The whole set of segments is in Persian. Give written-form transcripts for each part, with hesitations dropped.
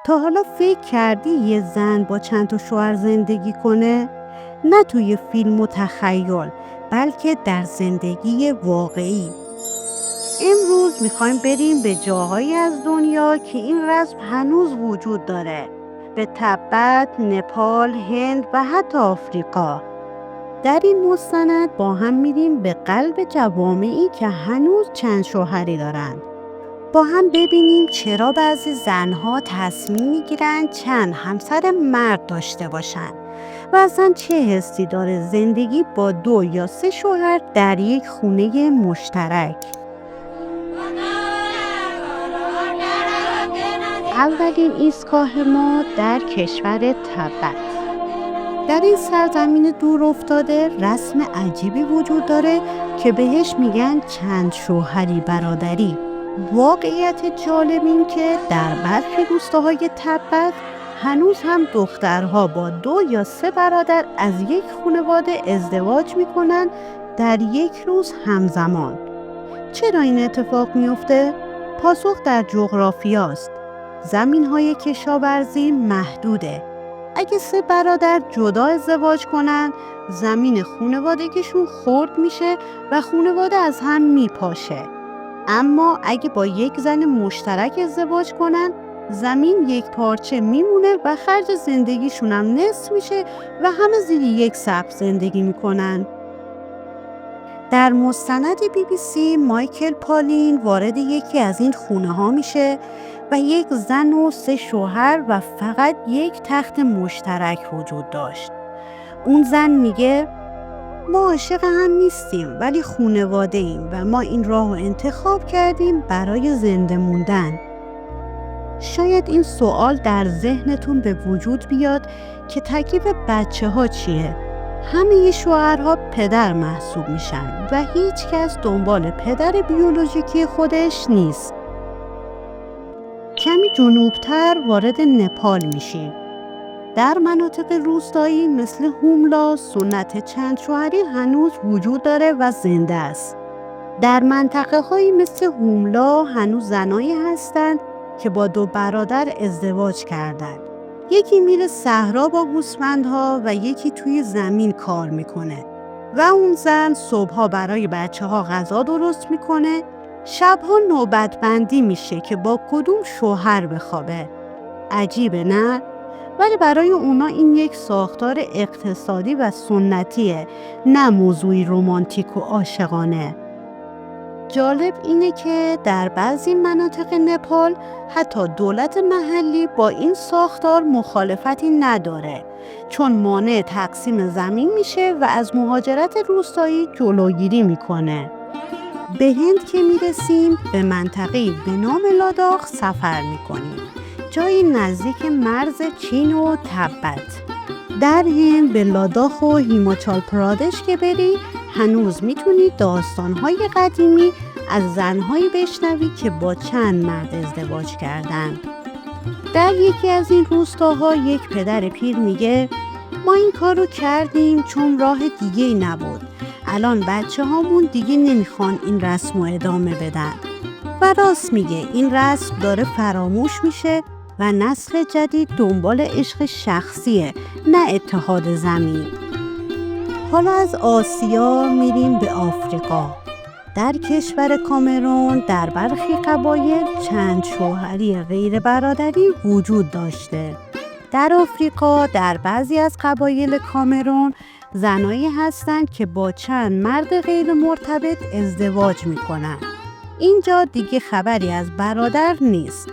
تا حالا فکر کردی یه زن با چند تا شوهر زندگی کنه؟ نه توی فیلم و تخیل، بلکه در زندگی واقعی. امروز میخوایم بریم به جاهایی از دنیا که این رسم هنوز وجود داره. به تبت، نپال، هند و حتی آفریقا. در این مستند با هم میریم به قلب جوامعی که هنوز چند شوهری دارند. با هم ببینیم چرا بعضی زنها تصمیم میگیرن چند همسر مرد داشته باشن و اصلا چه حسی داره زندگی با 2 یا 3 شوهر در یک خونه مشترک. اولین ایستگاه ما در کشور تبت. در این سرزمین دور افتاده رسم عجیبی وجود داره که بهش میگن چند شوهری برادری. واقعیت جالب این که در برخی روستاهای تبت هنوز هم دخترها با 2 یا 3 برادر از یک خانواده ازدواج میکنن در یک روز همزمان. چرا این اتفاق میفته؟ پاسخ در جغرافیاست. زمین‌های کشاورزی محدوده. اگه 3 برادر جدا ازدواج کنن، زمین خانوادگیشون خرد میشه و خانواده از هم میپاشه. اما اگه با یک زن مشترک ازدواج کنن، زمین یک پارچه میمونه و خرج زندگیشون هم نصف میشه و همه زیر یک سقف زندگی میکنن. در مستند BBC مایکل پالین وارد یکی از این خونه ها میشه و یک زن و 3 شوهر و فقط یک تخت مشترک وجود داشت. اون زن میگه ما عاشق هم نیستیم ولی خانواده ایم و ما این راه رو انتخاب کردیم برای زنده موندن. شاید این سوال در ذهنتون به وجود بیاد که تکلیف بچه ها چیه؟ همه شوهرها پدر محسوب میشن و هیچ کس دنبال پدر بیولوژیکی خودش نیست. کمی جنوبتر وارد نپال میشیم. در مناطق روستایی مثل هوملا سنت چند شوهری هنوز وجود داره و زنده است. در منطقه هایی مثل هوملا هنوز زنایی هستند که با 2 برادر ازدواج کردند. یکی میره صحرا با گوسفندها و یکی توی زمین کار میکنه و اون زن صبحها برای بچه ها غذا درست میکنه. شبها نوبت بندی میشه که با کدوم شوهر بخوابه. عجیبه نه؟ ولی برای اونا این یک ساختار اقتصادی و سنتیه، نه موضوعی رمانتیک و عاشقانه. جالب اینه که در بعضی مناطق نپال حتی دولت محلی با این ساختار مخالفتی نداره، چون مانع تقسیم زمین میشه و از مهاجرت روستایی جلوگیری میکنه. به هند که میرسیم به منطقه‌ای به نام لاداخ سفر میکنیم، جایی نزدیک مرز چین و تبت. در هند به لاداخ و هیماچال پرادش که بری هنوز میتونی داستانهای قدیمی از زنهایی بشنوی که با چند مرد ازدواج کردن. در یکی از این روستاها یک پدر پیر میگه ما این کارو کردیم چون راه دیگه‌ای نبود. الان بچه هامون دیگه نمیخوان این رسم رو ادامه بدن. و راست میگه، این رسم داره فراموش میشه و نسل جدید دنبال عشق شخصیه، نه اتحاد زمین. حالا از آسیا میریم به آفریقا. در کشور کامرون در برخی قبایل چند شوهری غیر برادری وجود داشته. در آفریقا در بعضی از قبایل کامرون زنایی هستند که با چند مرد غیر مرتبط ازدواج میکنن. اینجا دیگه خبری از برادر نیست.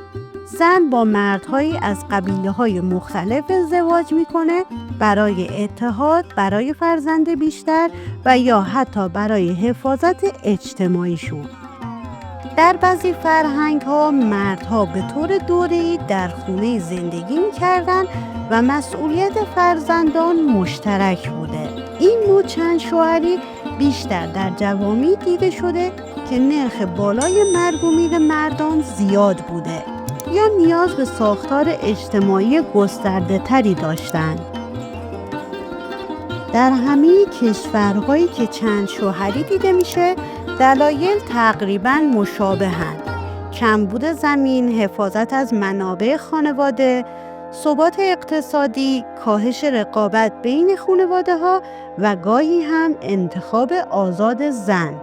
زن با مردهایی از قبیله‌های مختلف ازدواج میکنه برای اتحاد، برای فرزند بیشتر و یا حتی برای حفاظت اجتماعیشون. در بعضی فرهنگ‌ها مردها به طور دوره‌ای در خونه زندگی می‌کردن و مسئولیت فرزندان مشترک بوده. این نوع چند شوهری بیشتر در جوامع دیده شده که نرخ بالای مرگ و میر مردان زیاد بوده یا نیاز به ساختار اجتماعی گسترده تری داشتند. در همه کشورهایی که چند شوهری دیده میشه دلایل تقریباً مشابهند. کمبود زمین، حفاظت از منابع خانواده، ثبات اقتصادی، کاهش رقابت بین خانواده‌ها و گاهی هم انتخاب آزاد زن.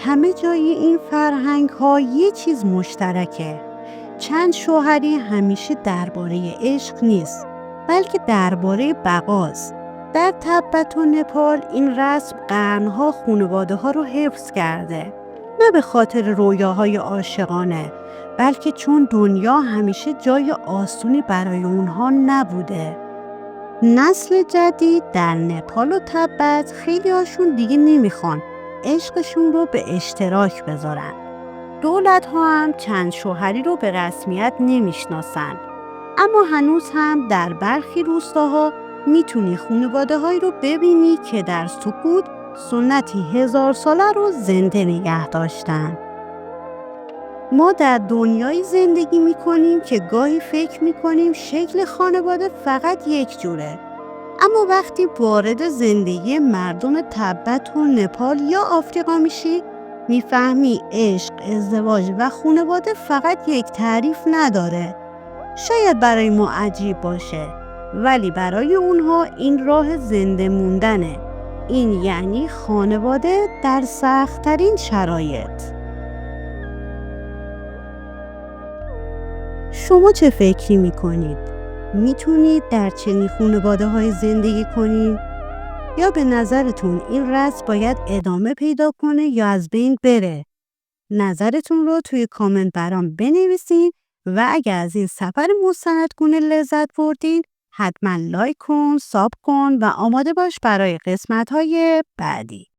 همه جای این فرهنگ‌ها یه چیز مشترکه. چند شوهری همیشه درباره عشق نیست، بلکه درباره بقاست. در تبت و نپال این رسم قرنها خانواده‌ها رو حفظ کرده. نه به خاطر رویاهای عاشقانه، بلکه چون دنیا همیشه جای آسونی برای اونها نبوده. نسل جدید در نپال و تبت خیلی هاشون دیگه نمیخوان عشقشون رو به اشتراک بذارن. دولت ها هم چند شوهری رو به رسمیت نمیشناسن. اما هنوز هم در برخی روستاها میتونی خانواده هایی رو ببینی که در سکوت سنتی 1000 ساله رو زنده نگه داشتن. ما در دنیایی زندگی میکنیم که گاهی فکر میکنیم شکل خانواده فقط یک جوره. اما وقتی وارد زندگی مردم تبت و نپال یا آفریقا میشی، میفهمی عشق، ازدواج و خانواده فقط یک تعریف نداره. شاید برای ما عجیب باشه، ولی برای اونها این راه زنده موندنه. این یعنی خانواده در سخت‌ترین شرایط. شما چه فکری میکنید؟ میتونید در چنین خانواده‌های زندگی کنید؟ یا به نظرتون این رسم باید ادامه پیدا کنه یا از بین بره؟ نظرتون رو توی کامنت برام بنویسین و اگر از این سفر مستندگونه لذت بردین حتما لایک کن، ساب کن و آماده باش برای قسمت‌های بعدی.